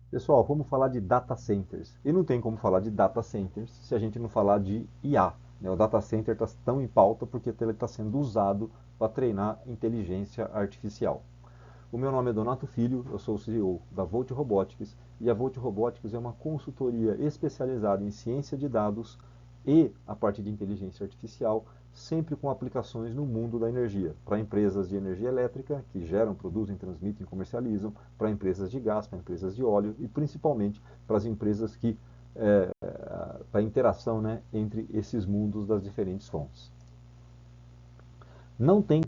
Pessoal, vamos falar de data centers. E não tem como falar de data centers se a gente não falar de IA, né? O data center está tão em pauta porque ele está sendo usado para treinar inteligência artificial. O meu nome é Donato Filho, eu sou o CEO da Volt Robotics e a Volt Robotics é uma consultoria especializada em ciência de dados e a parte de inteligência artificial, sempre com aplicações no mundo da energia, para empresas de energia elétrica que geram, produzem, transmitem e comercializam, para empresas de gás, para empresas de óleo e principalmente para as empresas que para a interação, né, entre esses mundos das diferentes fontes. Não tem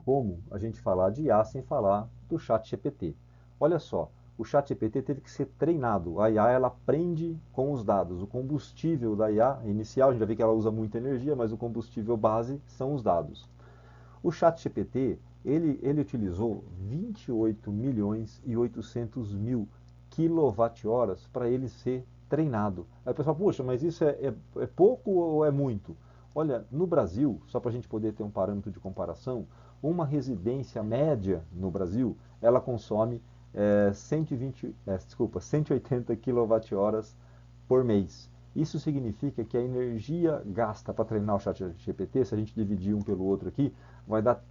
como a gente falar de IA sem falar do chat GPT. Olha só, o chat GPT teve que ser treinado. A IA ela aprende com os dados. O combustível da IA inicial, a gente já vê que ela usa muita energia, mas o combustível base são os dados. O chat GPT, ele utilizou 28 milhões e 800 mil quilowatt-horas para ele ser treinado. Aí o pessoal, puxa, mas isso é pouco ou é muito? Olha, no Brasil, só para a gente poder ter um parâmetro de comparação, uma residência média no Brasil, ela consome 180 quilowatt-horas por mês. Isso significa que a energia gasta para treinar o chat GPT, se a gente dividir um pelo outro aqui, vai dar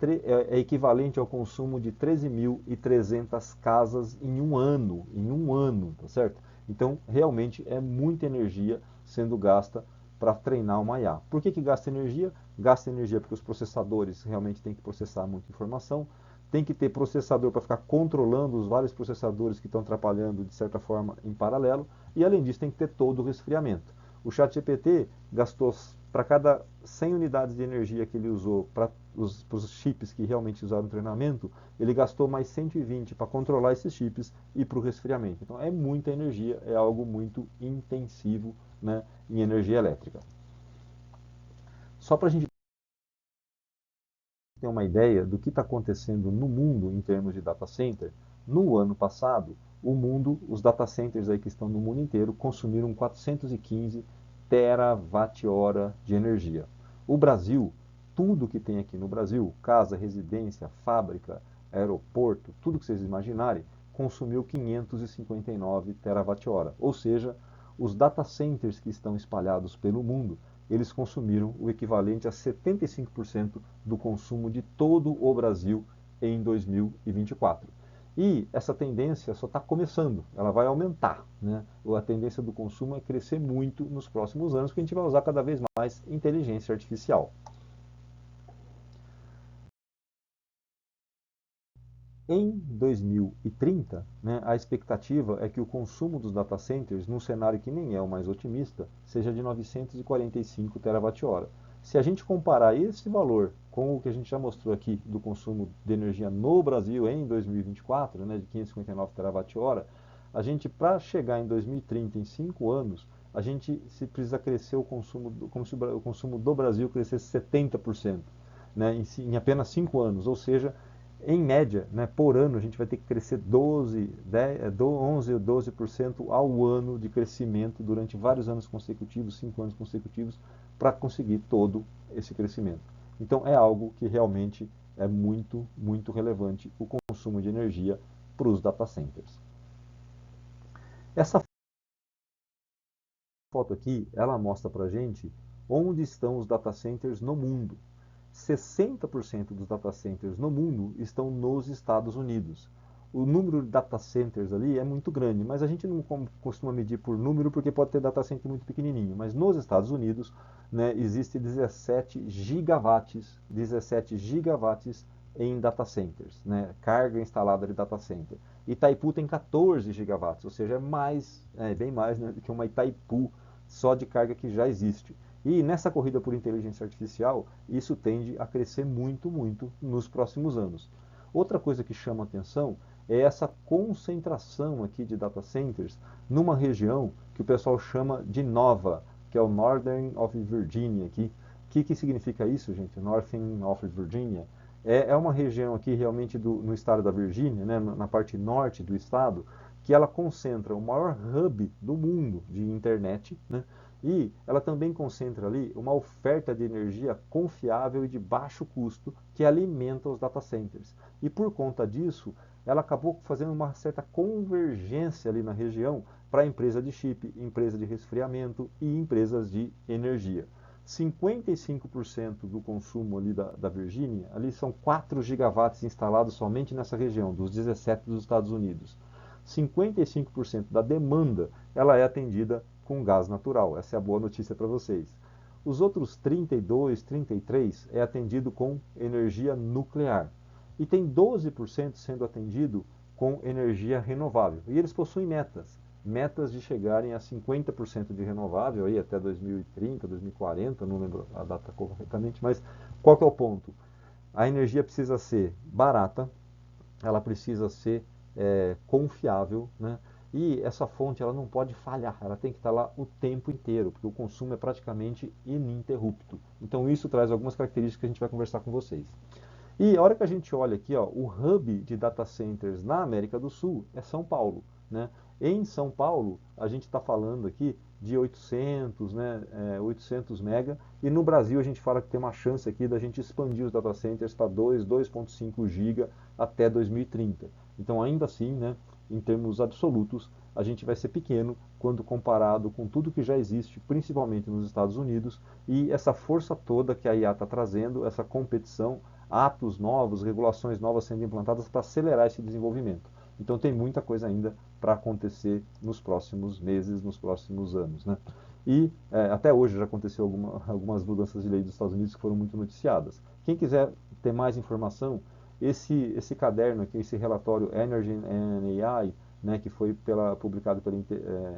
é equivalente ao consumo de 13.300 casas em um ano, tá certo? Então, realmente é muita energia sendo gasta para treinar uma IA. Por que gasta energia? Gasta energia porque os processadores realmente têm que processar muita informação, tem que ter processador para ficar controlando os vários processadores que estão atrapalhando de certa forma em paralelo, e além disso tem que ter todo o resfriamento. O ChatGPT gastou para cada 100 unidades de energia que ele usou para os chips que realmente usaram no treinamento, ele gastou mais 120 para controlar esses chips e para o resfriamento. Então é muita energia, é algo muito intensivo, né, em energia elétrica. Só para a gente ter uma ideia do que está acontecendo no mundo em termos de data center, no ano passado, o mundo, os data centers aí que estão no mundo inteiro, consumiram 415 terawatt-hora de energia. O Brasil, tudo que tem aqui no Brasil, casa, residência, fábrica, aeroporto, tudo que vocês imaginarem, consumiu 559 terawatt-hora. Ou seja, os data centers que estão espalhados pelo mundo, eles consumiram o equivalente a 75% do consumo de todo o Brasil em 2024. E essa tendência só está começando, ela vai aumentar. Né? A tendência do consumo é crescer muito nos próximos anos, porque a gente vai usar cada vez mais inteligência artificial. Em 2030, né, a expectativa é que o consumo dos data centers, num cenário que nem é o mais otimista, seja de 945 terawatt-hora. Se a gente comparar esse valor com o que a gente já mostrou aqui do consumo de energia no Brasil em 2024, né, de 559 terawatt-hora, a gente, para chegar em 2030, em 5 anos, a gente se precisa crescer o consumo, como se o consumo do Brasil crescesse 70%, né, em apenas 5 anos, ou seja, em média, né, por ano, a gente vai ter que crescer 11 ou 12% ao ano de crescimento durante vários anos consecutivos, 5 anos consecutivos, para conseguir todo esse crescimento. Então é algo que realmente é muito, muito relevante o consumo de energia para os data centers. Essa foto aqui, ela mostra para a gente onde estão os data centers no mundo. 60% dos data centers no mundo estão nos Estados Unidos. O número de data centers ali é muito grande, mas a gente não costuma medir por número porque pode ter data center muito pequenininho. Mas nos Estados Unidos, né, existe 17 gigawatts em data centers, né, carga instalada de data center. Itaipu tem 14 gigawatts, ou seja, bem mais, né, do que uma Itaipu só de carga que já existe. E nessa corrida por inteligência artificial, isso tende a crescer muito, muito nos próximos anos. Outra coisa que chama atenção é essa concentração aqui de data centers numa região que o pessoal chama de Nova, que é o Northern of Virginia aqui. O que significa isso, gente? Northern of Virginia é uma região aqui realmente no estado da Virgínia, né, na parte norte do estado, que ela concentra o maior hub do mundo de internet, né, E ela também concentra ali uma oferta de energia confiável e de baixo custo que alimenta os data centers. E por conta disso, ela acabou fazendo uma certa convergência ali na região para a empresa de chip, empresa de resfriamento e empresas de energia. 55% do consumo ali da Virgínia, ali são 4 gigawatts instalados somente nessa região, dos 17 dos Estados Unidos. 55% da demanda ela é atendida com gás natural. Essa é a boa notícia para vocês. Os outros 32, 33 é atendido com energia nuclear. E tem 12% sendo atendido com energia renovável. E eles possuem metas de chegarem a 50% de renovável aí até 2030, 2040, não lembro a data corretamente, mas qual que é o ponto? A energia precisa ser barata, ela precisa ser confiável, né? E essa fonte ela não pode falhar, ela tem que estar lá o tempo inteiro, porque o consumo é praticamente ininterrupto. Então isso traz algumas características que a gente vai conversar com vocês. E a hora que a gente olha aqui, ó, o hub de data centers na América do Sul é São Paulo, né? Em São Paulo, a gente está falando aqui de 800, né, 800 mega, e no Brasil a gente fala que tem uma chance aqui da gente expandir os data centers para 2,5 giga até 2030. Então, ainda assim, né, em termos absolutos, a gente vai ser pequeno quando comparado com tudo que já existe, principalmente nos Estados Unidos, e essa força toda que a IA está trazendo, essa competição, atos novos, regulações novas sendo implantadas para acelerar esse desenvolvimento. Então tem muita coisa ainda para acontecer nos próximos meses, nos próximos anos, né? E até hoje já aconteceu algumas mudanças de lei dos Estados Unidos que foram muito noticiadas. Quem quiser ter mais informação, esse caderno aqui, esse relatório Energy and AI, né, que foi publicado pela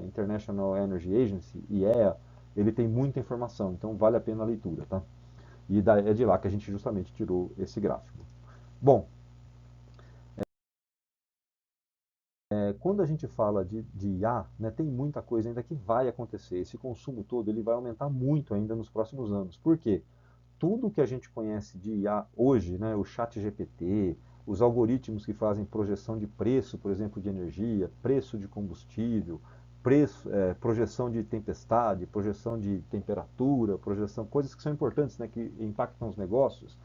International Energy Agency, IEA, ele tem muita informação, então vale a pena a leitura, tá? E é de lá que a gente justamente tirou esse gráfico. Bom, quando a gente fala de IA, né, tem muita coisa ainda que vai acontecer. Esse consumo todo ele vai aumentar muito ainda nos próximos anos. Por quê? Tudo que a gente conhece de IA hoje, né, o chat GPT, os algoritmos que fazem projeção de preço, por exemplo, de energia, preço de combustível, projeção de tempestade, projeção de temperatura, projeção, coisas que são importantes, né, que impactam os negócios.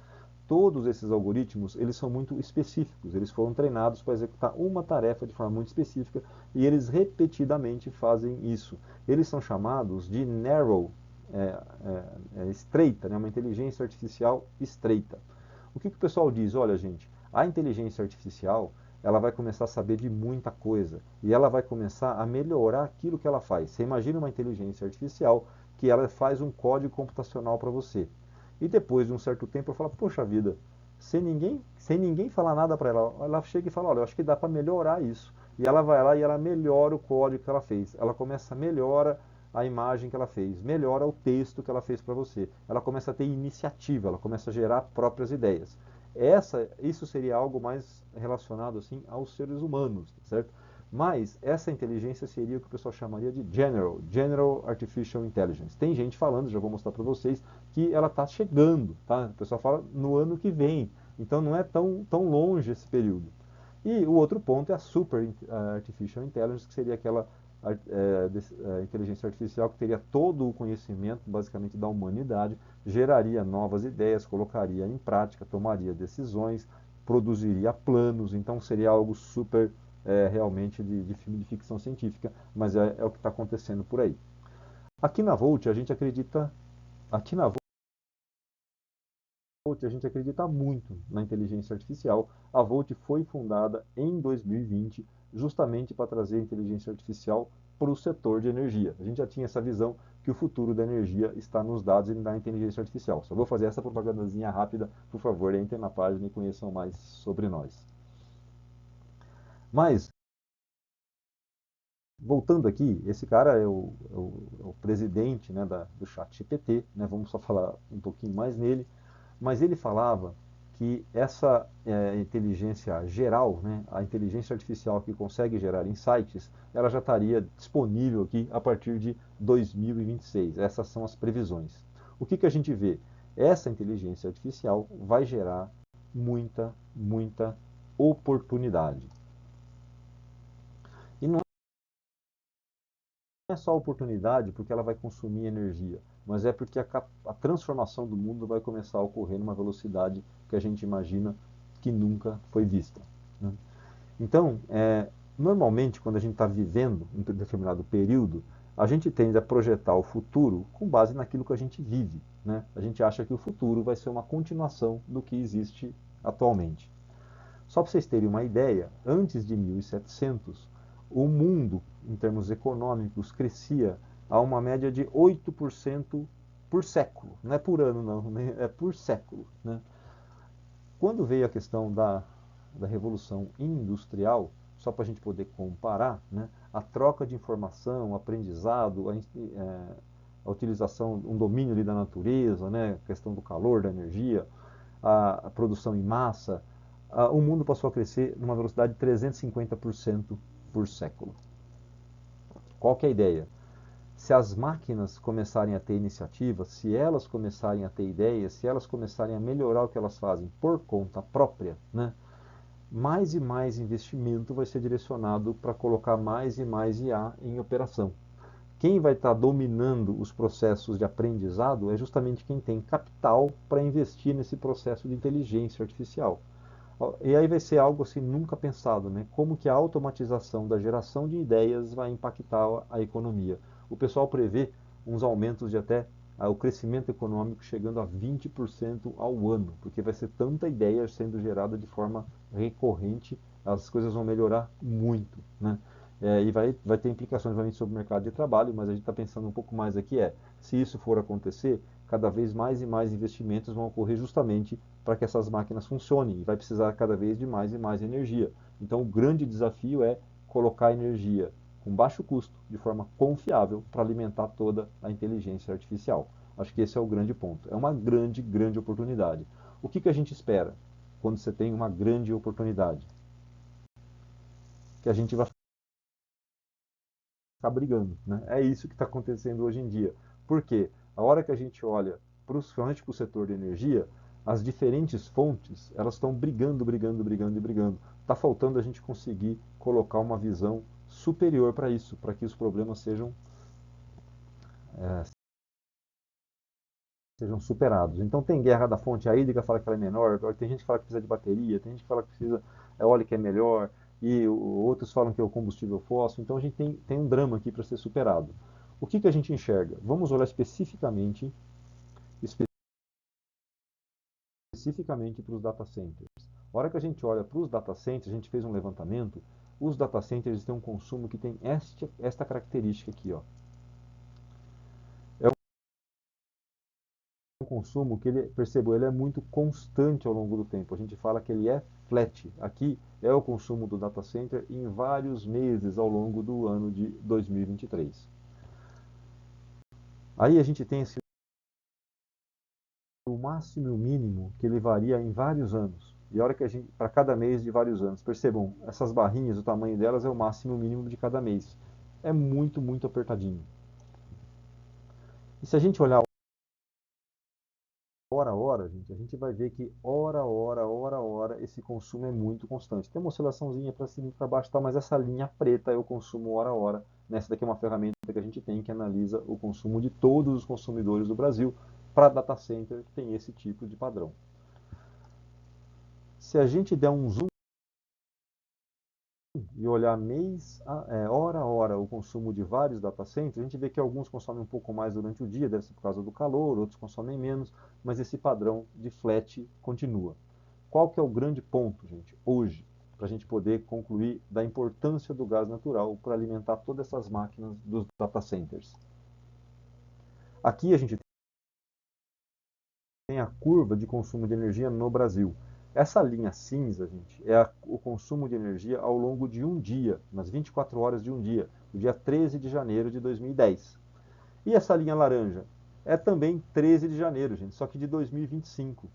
Todos esses algoritmos, eles são muito específicos, eles foram treinados para executar uma tarefa de forma muito específica e eles repetidamente fazem isso. Eles são chamados de narrow, estreita, né? Uma inteligência artificial estreita. O que o pessoal diz? Olha, gente, a inteligência artificial ela vai começar a saber de muita coisa e ela vai começar a melhorar aquilo que ela faz. Você imagina uma inteligência artificial que ela faz um código computacional para você. E depois de um certo tempo eu falo, poxa vida, sem ninguém falar nada para ela, ela chega e fala, olha, eu acho que dá para melhorar isso. E ela vai lá e ela melhora o código que ela fez. Ela começa a melhora a imagem que ela fez, melhora o texto que ela fez para você. Ela começa a ter iniciativa, ela começa a gerar próprias ideias. Isso seria algo mais relacionado assim aos seres humanos, certo? Mas essa inteligência seria o que o pessoal chamaria de General Artificial Intelligence. Tem gente falando, já vou mostrar para vocês, que ela está chegando, tá? O pessoal fala no ano que vem, então não é tão longe esse período. E o outro ponto é a Super Artificial Intelligence, que seria aquela inteligência artificial que teria todo o conhecimento, basicamente, da humanidade, geraria novas ideias, colocaria em prática, tomaria decisões, produziria planos, então seria algo super realmente de filme de ficção científica, mas é o que está acontecendo por aí. Aqui na Volt, a gente acredita, aqui na Volt, a gente acredita muito na inteligência artificial. A Volt foi fundada em 2020 justamente para trazer a inteligência artificial para o setor de energia. A gente já tinha essa visão que o futuro da energia está nos dados e na inteligência artificial. Só vou fazer essa propagandazinha rápida, por favor, entrem na página e conheçam mais sobre nós. Mas, voltando aqui, esse cara é o presidente, né, do ChatGPT, né, vamos só falar um pouquinho mais nele, mas ele falava que essa inteligência geral, né, a inteligência artificial que consegue gerar insights, ela já estaria disponível aqui a partir de 2026. Essas são as previsões. O que a gente vê? Essa inteligência artificial vai gerar muita oportunidade. E não é só oportunidade porque ela vai consumir energia, mas é porque a transformação do mundo vai começar a ocorrer numa velocidade que a gente imagina que nunca foi vista, né? Então, normalmente, quando a gente está vivendo um determinado período, a gente tende a projetar o futuro com base naquilo que a gente vive, né? A gente acha que o futuro vai ser uma continuação do que existe atualmente. Só para vocês terem uma ideia, antes de 1700, o mundo, em termos econômicos, crescia a uma média de 8% por século. Não é por ano, não, né? É por século, né? Quando veio a questão da Revolução Industrial, só para a gente poder comparar, né, a troca de informação, o aprendizado, a utilização, um domínio ali da natureza, né, a questão do calor, da energia, a produção em massa, o mundo passou a crescer numa velocidade de 350% por século. Qual que é a ideia? Se as máquinas começarem a ter iniciativa, se elas começarem a ter ideias, se elas começarem a melhorar o que elas fazem por conta própria, né, mais e mais investimento vai ser direcionado para colocar mais e mais IA em operação. Quem vai estar dominando os processos de aprendizado é justamente quem tem capital para investir nesse processo de inteligência artificial. E aí vai ser algo assim nunca pensado, né? Como que a automatização da geração de ideias vai impactar a economia. O pessoal prevê uns aumentos de até o crescimento econômico chegando a 20% ao ano, porque vai ser tanta ideia sendo gerada de forma recorrente, as coisas vão melhorar muito, né? E vai ter implicações realmente sobre o mercado de trabalho, mas a gente está pensando um pouco mais aqui se isso for acontecer, cada vez mais e mais investimentos vão ocorrer justamente para que essas máquinas funcionem e vai precisar cada vez de mais e mais energia. Então o grande desafio é colocar energia com baixo custo, de forma confiável, para alimentar toda a inteligência artificial. Acho que esse é o grande ponto. É uma grande, grande oportunidade. O que a gente espera quando você tem uma grande oportunidade? Que a gente vai ficar brigando, né? É isso que está acontecendo hoje em dia. Por quê? A hora que a gente olha principalmente para o setor de energia, as diferentes fontes, elas estão brigando, brigando, brigando e brigando. Está faltando a gente conseguir colocar uma visão superior para isso, para que os problemas sejam superados. Então tem guerra da fonte, a hídrica fala que ela é menor, tem gente que fala que precisa de bateria, tem gente que fala que precisa eólica é melhor, e outros falam que é o combustível fóssil. Então a gente tem um drama aqui para ser superado. O que a gente enxerga? Vamos olhar especificamente para os data centers. A hora que a gente olha para os data centers, a gente fez um levantamento, os data centers têm um consumo que tem esta característica aqui, ó. É um consumo que percebeu, ele é muito constante ao longo do tempo. A gente fala que ele é flat. Aqui é o consumo do data center em vários meses ao longo do ano de 2023. Aí a gente tem o máximo e o mínimo que ele varia em vários anos. E a hora que a gente, para cada mês de vários anos, percebam, essas barrinhas, o tamanho delas é o máximo e o mínimo de cada mês. É muito, muito apertadinho. E se a gente olhar hora a hora, gente, a gente vai ver que hora a hora, hora a hora, esse consumo é muito constante. Tem uma oscilaçãozinha para cima e para baixo, tá, mas essa linha preta é o consumo hora a hora. Nessa daqui é uma ferramenta que a gente tem que analisa o consumo de todos os consumidores do Brasil para data center que tem esse tipo de padrão. Se a gente der um zoom e olhar hora a hora o consumo de vários data centers, a gente vê que alguns consomem um pouco mais durante o dia, deve ser por causa do calor, outros consomem menos, mas esse padrão de flat continua. Qual que é o grande ponto, gente, hoje, para a gente poder concluir da importância do gás natural para alimentar todas essas máquinas dos data centers? Aqui a gente tem a curva de consumo de energia no Brasil. Essa linha cinza, gente, é o consumo de energia ao longo de um dia, nas 24 horas de um dia, no dia 13 de janeiro de 2010. E essa linha laranja é também 13 de janeiro, gente, só que de 2025.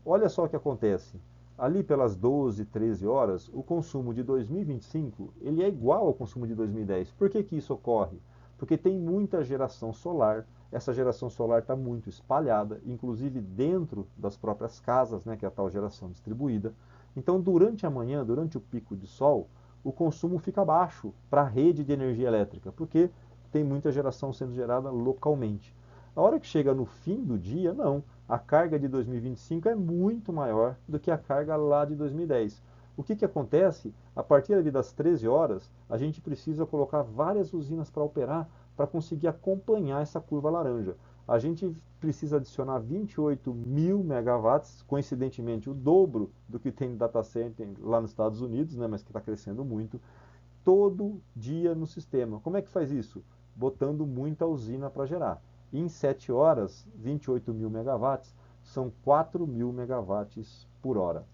Olha só o que acontece. Ali pelas 12, 13 horas, o consumo de 2025 ele é igual ao consumo de 2010. Por que isso ocorre? Porque tem muita geração solar. Essa geração solar está muito espalhada, inclusive dentro das próprias casas, né, que é a tal geração distribuída. Então, durante a manhã, durante o pico de sol, o consumo fica baixo para a rede de energia elétrica, porque tem muita geração sendo gerada localmente. A hora que chega no fim do dia, não. A carga de 2025 é muito maior do que a carga lá de 2010. O que acontece? A partir ali das 13 horas, a gente precisa colocar várias usinas para operar para conseguir acompanhar essa curva laranja. A gente precisa adicionar 28 mil megawatts, coincidentemente o dobro do que tem data center lá nos Estados Unidos, né, mas que está crescendo muito, todo dia no sistema. Como é que faz isso? Botando muita usina para gerar. E em 7 horas, 28 mil megawatts são 4 mil megawatts por hora.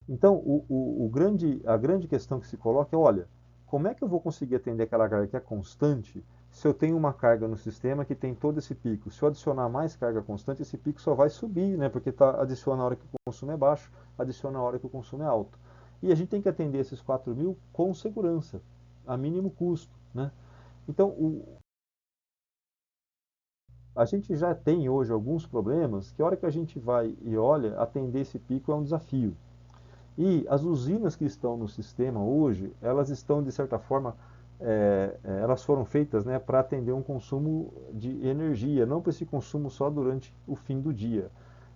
Então, a grande questão que se coloca é, olha, como é que eu vou conseguir atender aquela carga que é constante se eu tenho uma carga no sistema que tem todo esse pico? Se eu adicionar mais carga constante, esse pico só vai subir, né? Porque adiciona a hora que o consumo é baixo, adiciona a hora que o consumo é alto. E a gente tem que atender esses 4 mil com segurança, a mínimo custo, né? Então, a gente já tem hoje alguns problemas que a hora que a gente vai e olha, atender esse pico é um desafio. E as usinas que estão no sistema hoje, elas estão, de certa forma, elas foram feitas, né, para atender um consumo de energia, não para esse consumo só durante o fim do dia.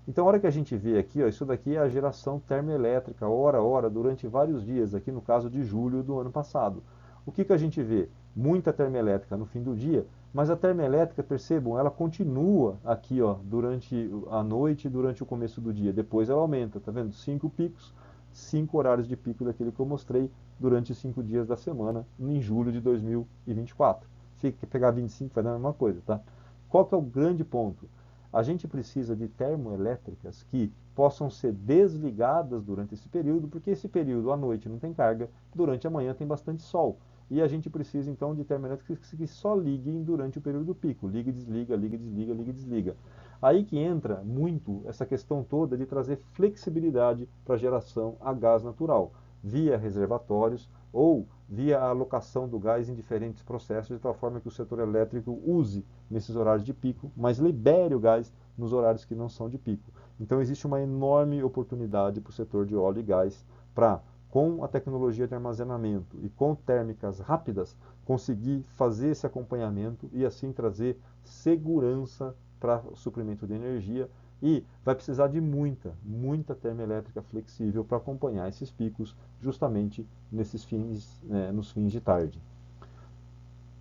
Então, a hora que a gente vê aqui, ó, isso daqui é a geração termoelétrica, hora a hora, durante vários dias, aqui no caso de julho do ano passado. O que a gente vê? Muita termoelétrica no fim do dia, mas a termoelétrica, percebam, ela continua aqui, ó, durante a noite e durante o começo do dia. Depois ela aumenta, tá vendo? 5 picos, 5 horários de pico daquele que eu mostrei durante os 5 dias da semana, em julho de 2024. Se pegar 25 vai dar a mesma coisa, tá? Qual que é o grande ponto? A gente precisa de termoelétricas que possam ser desligadas durante esse período, porque esse período à noite não tem carga, durante a manhã tem bastante sol. E a gente precisa então de termoelétricas que só liguem durante o período pico. Liga e desliga, liga e desliga, liga e desliga. Aí que entra muito essa questão toda de trazer flexibilidade para a geração a gás natural, via reservatórios ou via a alocação do gás em diferentes processos, de tal forma que o setor elétrico use nesses horários de pico, mas libere o gás nos horários que não são de pico. Então existe uma enorme oportunidade para o setor de óleo e gás para, com a tecnologia de armazenamento e com térmicas rápidas, conseguir fazer esse acompanhamento e assim trazer segurança para o suprimento de energia e vai precisar de muita termoelétrica flexível para acompanhar esses picos justamente nesses fins, nos fins de tarde.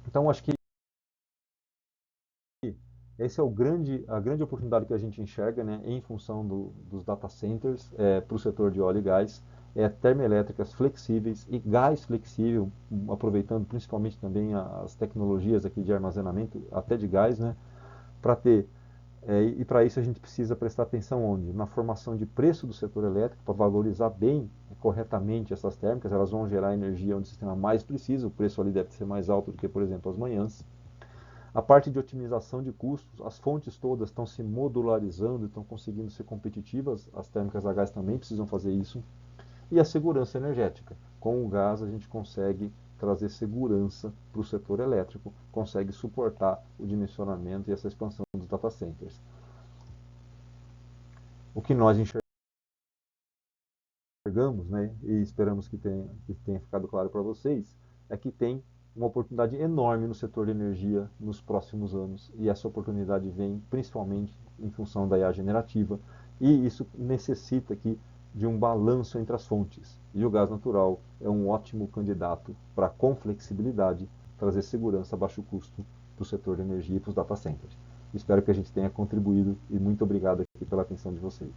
Então acho que esse é a grande oportunidade que a gente enxerga, né, em função dos data centers para o setor de óleo e gás, termoelétricas flexíveis e gás flexível, aproveitando principalmente também as tecnologias aqui de armazenamento, até de gás, né, para ter. E para isso a gente precisa prestar atenção onde? Na formação de preço do setor elétrico, para valorizar bem, corretamente essas térmicas, elas vão gerar energia onde o sistema mais precisa, o preço ali deve ser mais alto do que, por exemplo, as manhãs. A parte de otimização de custos, as fontes todas estão se modularizando, estão conseguindo ser competitivas, as térmicas a gás também precisam fazer isso. E a segurança energética. Com o gás a gente consegue trazer segurança para o setor elétrico, consegue suportar o dimensionamento e essa expansão dos data centers. O que nós enxergamos, né, e esperamos que tenha ficado claro para vocês, é que tem uma oportunidade enorme no setor de energia nos próximos anos, e essa oportunidade vem principalmente em função da IA generativa, e isso necessita aqui de um balanço entre as fontes. E o gás natural é um ótimo candidato para, com flexibilidade, trazer segurança a baixo custo para o setor de energia e para os data centers. Espero que a gente tenha contribuído e muito obrigado aqui pela atenção de vocês.